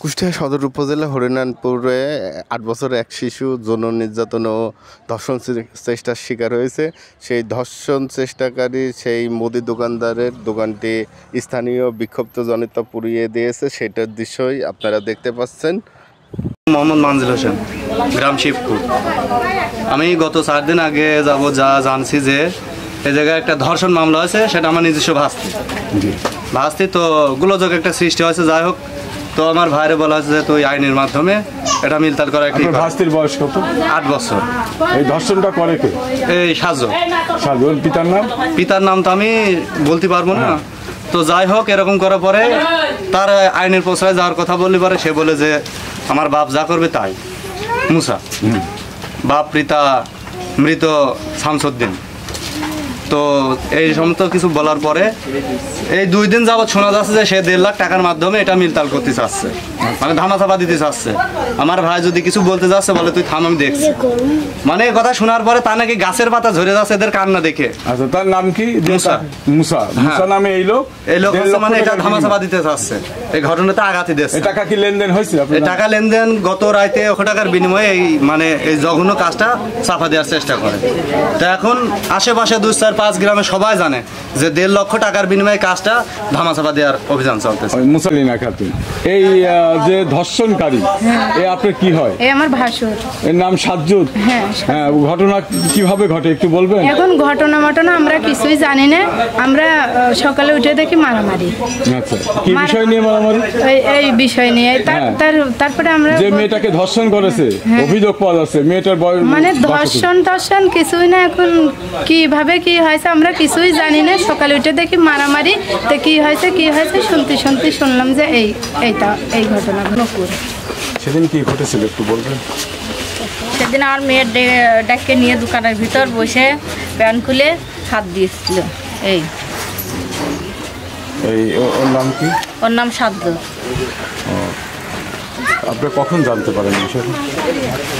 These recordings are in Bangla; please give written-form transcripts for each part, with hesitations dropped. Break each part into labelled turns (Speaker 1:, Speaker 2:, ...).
Speaker 1: কুষ্টিয়া সদর উপজেলা হরিনানপুরে ৮ বছরের এক শিশু যৌন নির্যাতন ও ধর্ষণ চেষ্টার শিকার হয়েছে। সেই ধর্ষণ চেষ্টাকারী সেই মুদি দোকানদারের দোকানটি স্থানীয় বিক্ষুব্ধ জনতা পুড়িয়ে দিয়েছে, সেটার দৃশ্যই আপনারা দেখতে পাচ্ছেন।
Speaker 2: মোহাম্মদ মানজিল হোসেন, গ্রাম শিবপুর। আমি গত 4 দিন আগে যা জানছি যে এই জায়গায় একটা ধর্ষণ মামলা হয়েছে, সেটা আমার নিজস্ব ভাস্তি তো গোলযোগ একটা সৃষ্টি হয়েছে। যাই হোক, তো আমার ভাইরে বলা হয়েছে যে তুই আইনের মাধ্যমে এটা মিলতাল করা।
Speaker 3: আপনার ভাস্তির বয়স কত?
Speaker 2: 8 বছর।
Speaker 3: এই ধর্ষণটা করে কে?
Speaker 2: এই সাজু।
Speaker 3: পিতার নাম
Speaker 2: তো আমি বলতে পারবো না। তো যাই হোক, এরকম করার পরে তার আইনের প্রশ্রয় যাওয়ার কথা বললে পারে, সে বলে যে আমার বাপ যা করবে তাই। মুসা বাপ পিতা মৃত শামসুদ্দিন। তো এই সমস্ত কিছু বলার পরে এই 2 দিন যাবৎ শোনা যাচ্ছে যে সে 1.5 লাখ টাকার মাধ্যমে এটা মিলতাল করতে চাচ্ছে, মানে ধামাচাপা দিতে চাচ্ছে। আমার ভাই যদি কিছু বলতে যাচ্ছে বলে তুই থাম, আমি দেখছি। মানে এই কথা শোনার পরে তা নাকি গাছের পাতা ঝরে যাচ্ছে এদের কান্না দেখে।
Speaker 3: আচ্ছা, তার নাম কি? মুসা নামে এই লোক
Speaker 2: মানে এটা ধামাচাপা দিতে চাচ্ছে। এই ঘটনাতে আঘাতই দিচ্ছে।
Speaker 3: টাকা কি লেনদেন হয়েছে?
Speaker 2: এই টাকা লেনদেন গত রাতে 1 টাকার বিনিময়ে এই মানে এই জঘন্য কাজটা চাপা দেওয়ার চেষ্টা করে। তো এখন আশেপাশে 2-4-5 গ্রামে সবাই জানে যে 1.5 লক্ষ টাকার বিনিময়ে কাজটা ধামাচাপা দেওয়ার অভিযান চলতেছে।
Speaker 3: মুসালিনা খাতুন, এই যে ধর্ষণকারী, এ আপনার কি হয়?
Speaker 4: আমার ভাসুর।
Speaker 3: এর নাম সাজ্জুদ। হ্যাঁ, ঘটনা কিভাবে ঘটে একটু বলবেন?
Speaker 4: এখন ঘটনা আমরা কিছুই জানি না। আমরা সকালে উঠে দেখি মারামারি।
Speaker 3: আচ্ছা, কি বিষয় নিয়ে মারামারি?
Speaker 4: এই বিষয় নিয়ে। তারপরে আমরা
Speaker 3: যে মেয়েটাকে ধর্ষণ করেছে অভিযোগ পাওয়া যাচ্ছে, মেয়েটার বয়স
Speaker 4: মানে ধর্ষণ কিছুই না। এখন কিভাবে কি হয়েছে আমরা কিছুই জানি না। সকালে উঠে দেখি মারামারি। তো কি হয়েছে শুনতে শুনলাম যে এই ঘটনা।
Speaker 3: সেদিন কি ঘটেছিল একটু বলবেন?
Speaker 5: সেদিন আমার মেয়ের ডাকে নিয়ে দোকানের ভিতর বসে প্যান্ট খুলে হাত দিয়েছিল।
Speaker 3: ওর নাম কি?
Speaker 5: ওর নাম সাধ্য।
Speaker 3: আপনি কখন জানতে পারেন বিষয়টা?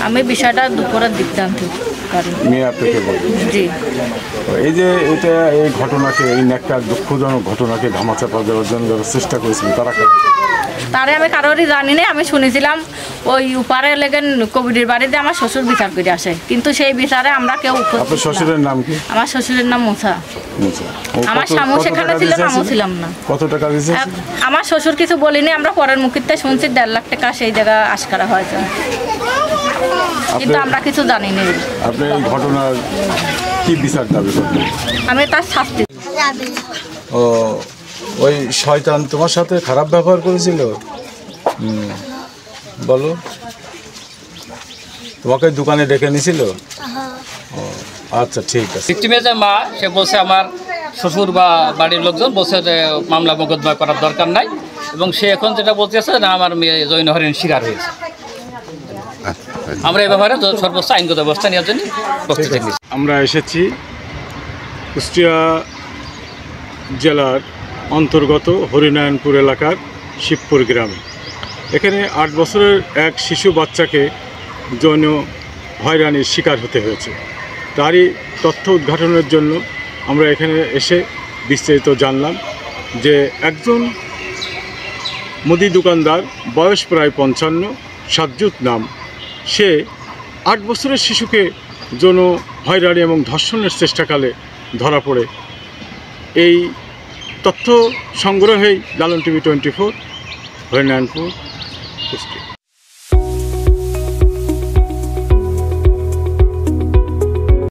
Speaker 5: আমি বিষয়টা দুপুরের দিক জানতে পারি।
Speaker 3: মেয়ে আপনাকে বলে?
Speaker 5: জি।
Speaker 3: এই যে এই ঘটনাকে, এই একটা দুঃখজনক ঘটনাকে ধামাচাপা দেওয়ার জন্য যারা চেষ্টা করেছিলেন
Speaker 5: তারে আমি কারোরই জানি না। আমি শুনেছিলাম ওই উপারে লেগেন কবিরের বাড়িতে আমার শ্বশুর বিচার করে আসে, কিন্তু সেই বিচারে আমরা কেউ।
Speaker 3: আপনার শ্বশুরের নাম কি?
Speaker 5: আমার শ্বশুরের নাম মুসা। আমার স্বামী সেখানে ছিল, আমিও ছিলাম না।
Speaker 3: কত টাকা দিয়েছে?
Speaker 5: আমার শ্বশুর কিছু বলিনি। আমরা পরের মুখীতে শুনছি 1.5 লাখ টাকা সেই জায়গা আশকারা হয়েছে, কিন্তু আমরা কিছু জানি না।
Speaker 3: আপনি এই ঘটনার কি বিচার দাবি করবেন?
Speaker 5: আমি তার শাস্তি।
Speaker 3: ও, ওই শয়তান তোমার সাথে খারাপ ব্যবহার করেছিল? বলো, তোমাকে দোকানে ডেকে নিয়েছিল? আচ্ছা, ঠিক আছে।
Speaker 6: ভিক্টিমের যে মা, সে বলছে আমার শ্বশুর বা বাড়ির লোকজন বলছে যে মামলা মোকদ্দমা করার দরকার নাই, এবং সে এখন যেটা বলতেছে না আমার মেয়ে যৌন হয়রানির শিকার হয়েছে। আমরা এই ব্যাপারে সর্বোচ্চ আইনগত ব্যবস্থা নেওয়ার জন্য প্রস্তুতি নিচ্ছি।
Speaker 3: আমরা এসেছি কুষ্টিয়া জেলার অন্তর্গত হরিনারায়ণপুর এলাকার শিবপুর গ্রামে। এখানে 8 বছরের এক শিশু বাচ্চাকে যৌন হয়রানির শিকার হতে হয়েছে। তারই তথ্য উদ্ঘাটনের জন্য আমরা এখানে এসে বিস্তারিত জানলাম যে একজন মুদি দোকানদার, বয়স প্রায় 55, সাজ্জুদ নাম, সে 8 বছরের শিশুকে যৌন হয়রানি এবং ধর্ষণের চেষ্টাকালে ধরা পড়ে। এই তথ্য সংগ্রহেই লালন টিভি 24, হরিনারায়ণপুর, কুষ্টিয়া।